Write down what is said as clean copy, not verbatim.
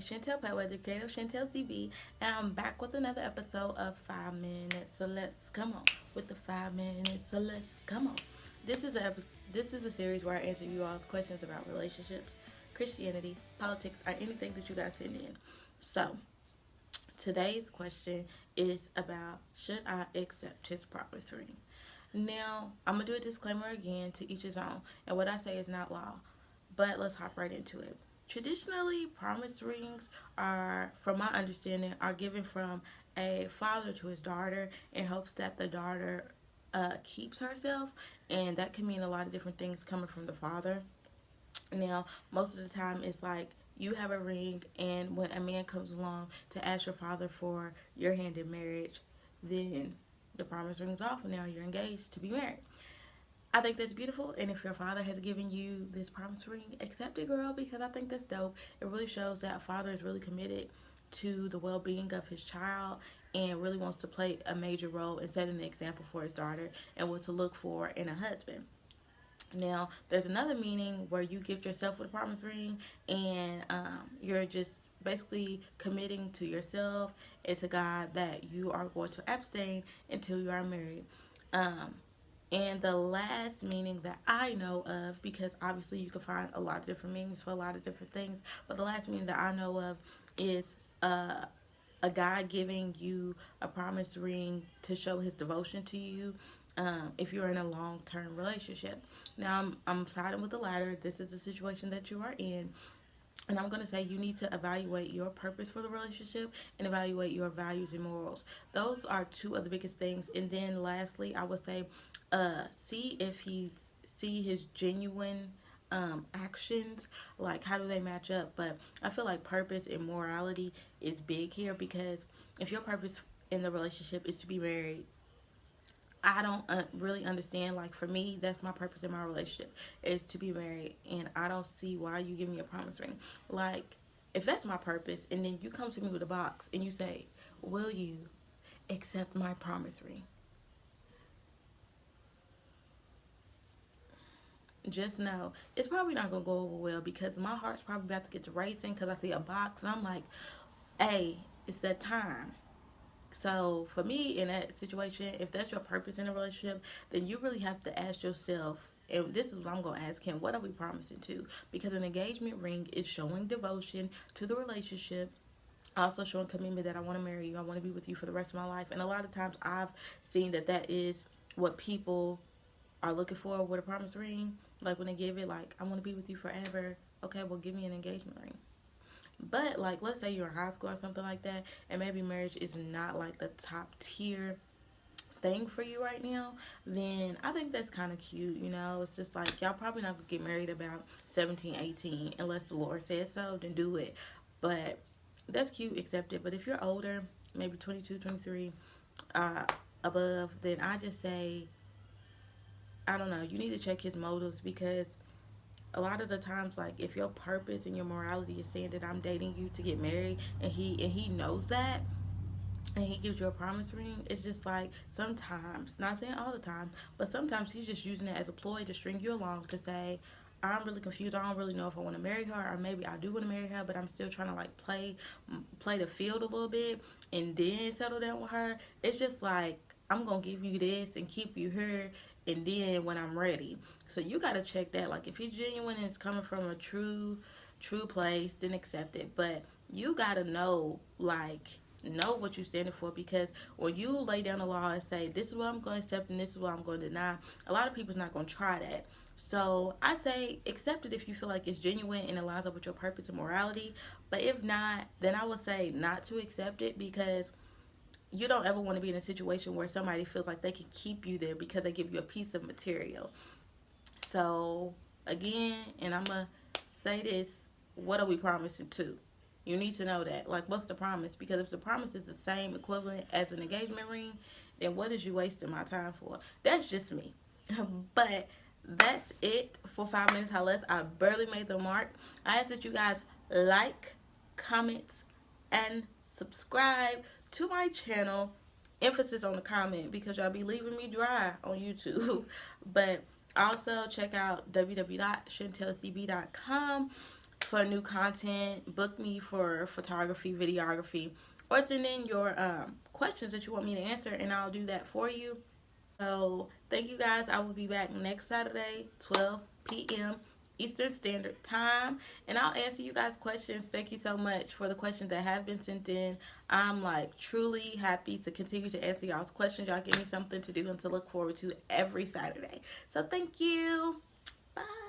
Chantel Petweather, creator of Chantel's DB, and I'm back with another episode of 5 Minutes. So let's come on with the 5 minutes. So let's come on. This is a series where I answer you all's questions about relationships, Christianity, politics, or anything that you guys send in. So today's question is about, should I accept his promise ring? Now, I'm going to do a disclaimer again, to each his own. And what I say is not law. But let's hop right into it. Traditionally, promise rings are, from my understanding, are given from a father to his daughter in hopes that the daughter keeps herself. And that can mean a lot of different things coming from the father. Now, most of the time, it's like you have a ring, and when a man comes along to ask your father for your hand in marriage, then the promise rings off, and now you're engaged to be married. I think that's beautiful, and if your father has given you this promise ring, accept it, girl, because I think that's dope. It really shows that a father is really committed to the well-being of his child and really wants to play a major role in setting the example for his daughter and what to look for in a husband. Now, there's another meaning where you gift yourself with a promise ring, and you're just basically committing to yourself and to God that you are going to abstain until you are married. Um, and the last meaning that I know of, because obviously you can find a lot of different meanings for a lot of different things, but the last meaning that I know of is a guy giving you a promise ring to show his devotion to you, if you're in a long-term relationship. Now, I'm siding with the latter. This is the situation that you are in. And I'm going to say you need to evaluate your purpose for the relationship and evaluate your values and morals. Those are two of the biggest things. And then lastly, I would say see if he see his genuine actions, like how do they match up. But I feel like purpose and morality is big here, because if your purpose in the relationship is to be married, I don't really understand. Like, for me, that's my purpose in my relationship, is to be married, and I don't see why you give me a promise ring. Like, if that's my purpose, and then you come to me with a box and you say, "Will you accept my promise ring?" Just know it's probably not gonna go over well, because my heart's probably about to get to racing because I see a box and I'm like, "Hey, it's that time." So for me, in that situation, if that's your purpose in a relationship, then you really have to ask yourself, and this is what I'm going to ask him, what are we promising to? Because an engagement ring is showing devotion to the relationship, also showing commitment that I want to marry you, I want to be with you for the rest of my life. And a lot of times I've seen that that is what people are looking for with a promise ring. Like, when they give it, like, I want to be with you forever. Okay, well, give me an engagement ring. But, like, let's say you're in high school or something like that, and maybe marriage is not like the top tier thing for you right now, then I think that's kind of cute. It's just like, y'all probably not gonna get married about 17, 18, unless the Lord says so, then do it. But that's cute, accept it. But if you're older, maybe 22, 23, uh, above, then I just say, I don't know, you need to check his motives, because a lot of the times, like, if your purpose and your morality is saying that I'm dating you to get married, and he knows that, and he gives you a promise ring, it's just like, sometimes, not saying all the time, but sometimes he's just using it as a ploy to string you along, to say, I'm really confused, I don't really know if I want to marry her, or maybe I do want to marry her, but I'm still trying to, like, play the field a little bit and then settle down with her. It's just like, I'm gonna give you this and keep you here, and then when I'm ready. So you got to check that. Like, if he's genuine and it's coming from a true place, then accept it. But you got to know, like, know what you're standing for, because when you lay down the law and say, this is what I'm going to accept and this is what I'm going to deny, a lot of people's not going to try that. So I say accept it if you feel like it's genuine and aligns up with your purpose and morality. But if not, then I would say not to accept it, because you don't ever want to be in a situation where somebody feels like they can keep you there because they give you a piece of material. So, again, and I'm going to say this, what are we promising to? You need to know that. Like, what's the promise? Because if the promise is the same equivalent as an engagement ring, then what is you wasting my time for? That's just me. But that's it for 5 minutes or less. I barely made the mark. I ask that you guys like, comment, and subscribe to my channel. Emphasis on the comment, because y'all be leaving me dry on YouTube. But also check out www.chantelsdb.com. for new content, book me for photography, videography, or send in your questions that you want me to answer, and I'll do that for you. So thank you guys. I will be back next Saturday, 12 p.m. Eastern Standard Time, and I'll answer you guys' questions. Thank you so much for the questions that have been sent in. I'm like truly happy to continue to answer y'all's questions. Y'all give me something to do and to look forward to every Saturday. So thank you. Bye.